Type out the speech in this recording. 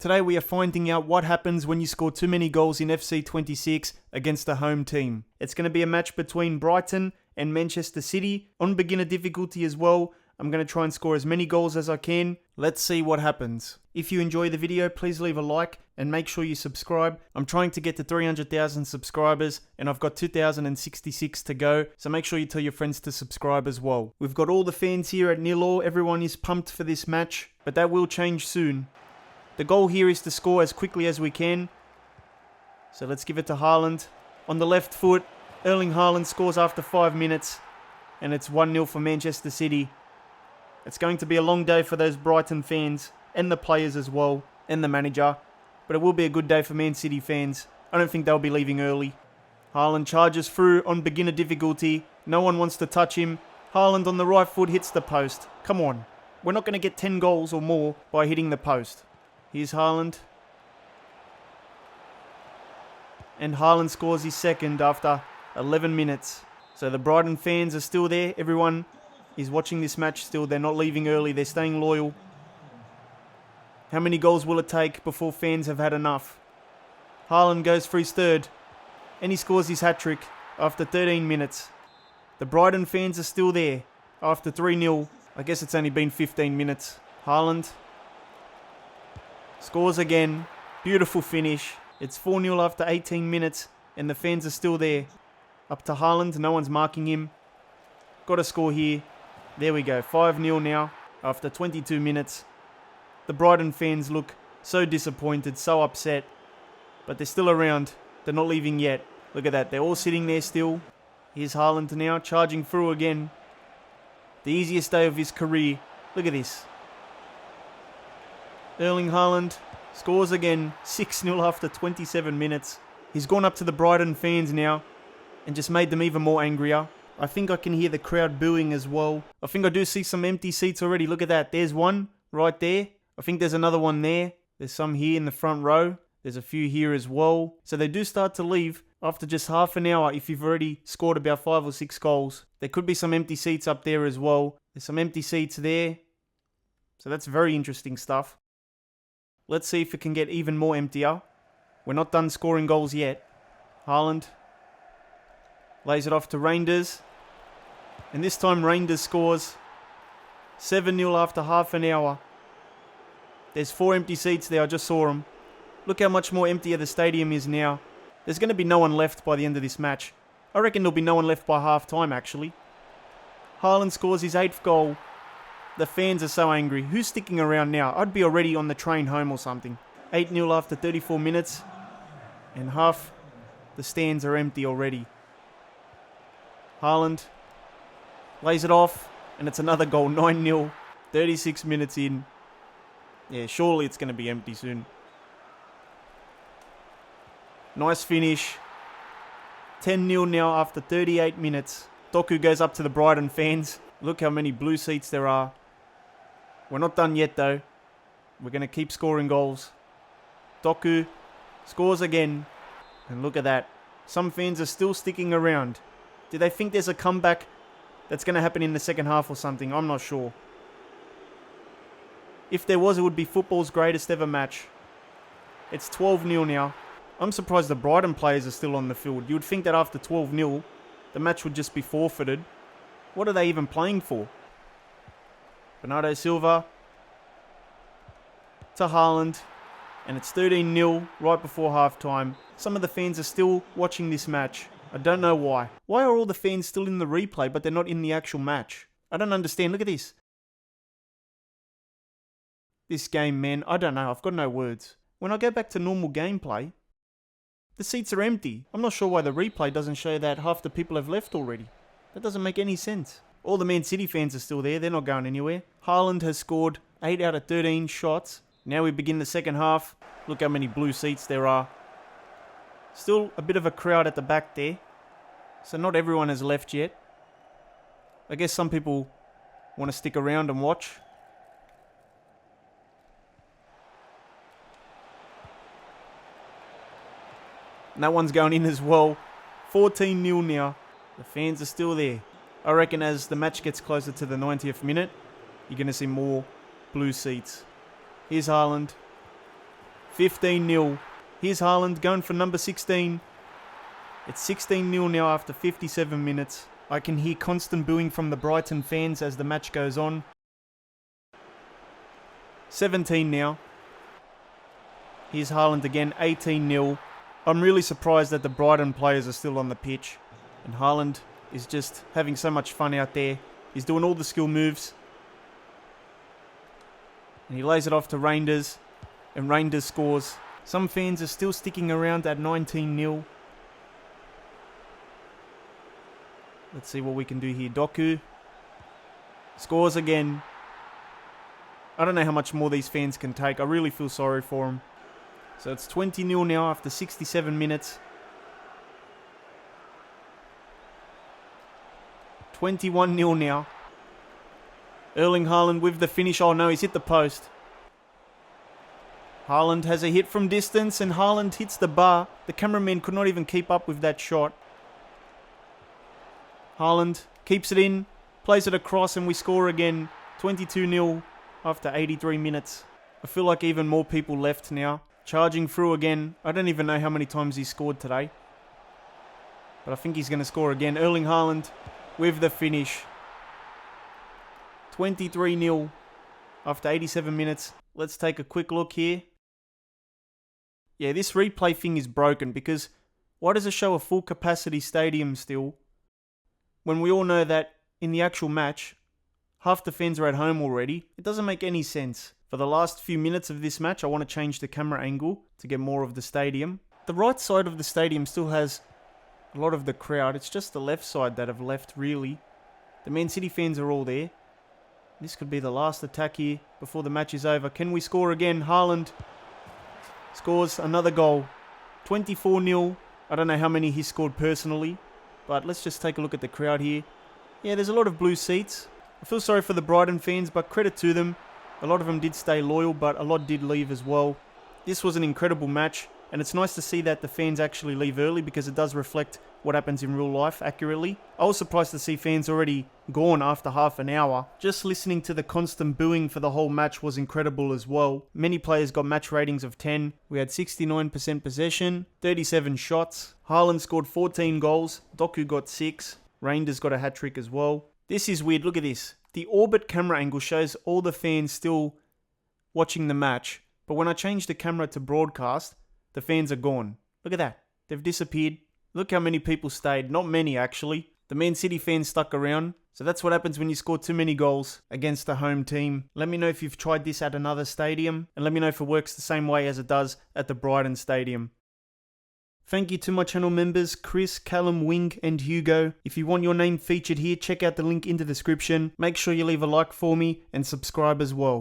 Today we are finding out what happens when you score too many goals in FC 26 against a home team. It's going to be a match between Brighton and Manchester City on beginner difficulty as well. I'm going to try and score as many goals as I can. Let's see what happens. If you enjoy the video, please leave a like and make sure you subscribe. I'm trying to get to 300,000 subscribers and I've got 2,066 to go. So make sure you tell your friends to subscribe as well. We've got all the fans here at 0-0. Everyone is pumped for this match, but that will change soon. The goal here is to score as quickly as we can. So let's give it to Haaland. On the left foot, Erling Haaland scores after 5 minutes. And it's 1-0 for Manchester City. It's going to be a long day for those Brighton fans. And the players as well. And the manager. But it will be a good day for Man City fans. I don't think they'll be leaving early. Haaland charges through on beginner difficulty. No one wants to touch him. Haaland on the right foot hits the post. Come on. We're not going to get 10 goals or more by hitting the post. Here's Haaland. And Haaland scores his second after 11 minutes. So the Brighton fans are still there. Everyone is watching this match still. They're not leaving early. They're staying loyal. How many goals will it take before fans have had enough? Haaland goes for his third. And he scores his hat-trick after 13 minutes. The Brighton fans are still there after 3-0. I guess it's only been 15 minutes. Haaland scores again. Beautiful finish. It's 4-0 after 18 minutes and the fans are still there. Up to Haaland. No one's marking him. Got to score here. There we go. 5-0 now after 22 minutes. The Brighton fans look so disappointed, so upset. But they're still around. They're not leaving yet. Look at that. They're all sitting there still. Here's Haaland now charging through again. The easiest day of his career. Look at this. Erling Haaland scores again, 6-0 after 27 minutes. He's gone up to the Brighton fans now and just made them even more angrier. I think I can hear the crowd booing as well. I think I do see some empty seats already. Look at that. There's one right there. I think there's another one there. There's some here in the front row. There's a few here as well. So they do start to leave after just half an hour if you've already scored about 5 or 6 goals. There could be some empty seats up there as well. There's some empty seats there. So that's very interesting stuff. Let's see if it can get even more emptier. We're not done scoring goals yet. Haaland lays it off to Reinders. And this time Reinders scores 7-0 after half an hour. There's 4 empty seats there. I just saw them. Look how much more emptier the stadium is now. There's going to be no one left by the end of this match. I reckon there'll be no one left by half time actually. Haaland scores his 8th goal. The fans are so angry. Who's sticking around now? I'd be already on the train home or something. 8-0 after 34 minutes. And half the stands are empty already. Haaland lays it off. And it's another goal. 9-0. 36 minutes in. Yeah, surely it's going to be empty soon. Nice finish. 10-0 now after 38 minutes. Doku goes up to the Brighton fans. Look how many blue seats there are. We're not done yet though. We're going to keep scoring goals. Doku scores again. And look at that. Some fans are still sticking around. Do they think there's a comeback that's going to happen in the second half or something? I'm not sure. If there was, it would be football's greatest ever match. It's 12-0 now. I'm surprised the Brighton players are still on the field. You would think that after 12-0, the match would just be forfeited. What are they even playing for? Bernardo Silva to Haaland. And it's 13-0 right before half-time. Some of the fans are still watching this match. I don't know why. Why are all the fans still in the replay but they're not in the actual match? I don't understand. Look at this. This game, man, I don't know. I've got no words. When I go back to normal gameplay, the seats are empty. I'm not sure why the replay doesn't show that half the people have left already. That doesn't make any sense. All the Man City fans are still there. They're not going anywhere. Haaland has scored 8 out of 13 shots. Now we begin the second half. Look how many blue seats there are. Still a bit of a crowd at the back there. So not everyone has left yet. I guess some people want to stick around and watch. And that one's going in as well. 14-0 now. The fans are still there. I reckon as the match gets closer to the 90th minute, you're going to see more blue seats. Here's Haaland. 15-0. Here's Haaland going for number 16. It's 16-0 now after 57 minutes. I can hear constant booing from the Brighton fans as the match goes on. 17 now. Here's Haaland again, 18-0. I'm really surprised that the Brighton players are still on the pitch. And Haaland is just having so much fun out there. He's doing all the skill moves. And he lays it off to Reinders. And Reinders scores. Some fans are still sticking around at 19-0. Let's see what we can do here. Doku scores again. I don't know how much more these fans can take. I really feel sorry for them. So it's 20-0 now after 67 minutes. 21-0 now. Erling Haaland with the finish. Oh no, he's hit the post. Haaland has a hit from distance and Haaland hits the bar. The cameraman could not even keep up with that shot. Haaland keeps it in, plays it across and we score again. 22-0 after 83 minutes. I feel like even more people left now. Charging through again. I don't even know how many times he scored today. But I think he's going to score again. Erling Haaland with the finish. 23-0 after 87 minutes. Let's take a quick look here. Yeah, this replay thing is broken because why does it show a full capacity stadium still when we all know that in the actual match, half the fans are at home already? It doesn't make any sense. For the last few minutes of this match, I want to change the camera angle to get more of the stadium. The right side of the stadium still has a lot of the crowd. It's just the left side that have left, really. The Man City fans are all there. This could be the last attack here before the match is over. Can we score again? Haaland scores another goal. 24-0. I don't know how many he scored personally, but let's just take a look at the crowd here. Yeah, there's a lot of blue seats. I feel sorry for the Brighton fans, but credit to them. A lot of them did stay loyal, but a lot did leave as well. This was an incredible match, and it's nice to see that the fans actually leave early because it does reflect what happens in real life accurately. I was surprised to see fans already gone after half an hour. Just listening to the constant booing for the whole match was incredible as well. Many players got match ratings of 10. We had 69% possession, 37 shots. Haaland scored 14 goals. Doku got 6. Reinders got a hat-trick as well. This is weird. Look at this. The orbit camera angle shows all the fans still watching the match. But when I change the camera to broadcast, the fans are gone. Look at that. They've disappeared. Look how many people stayed. Not many, actually. The Man City fans stuck around. So that's what happens when you score too many goals against the home team. Let me know if you've tried this at another stadium. And let me know if it works the same way as it does at the Brighton Stadium. Thank you to my channel members, Chris, Callum, Wing, and Hugo. If you want your name featured here, check out the link in the description. Make sure you leave a like for me and subscribe as well.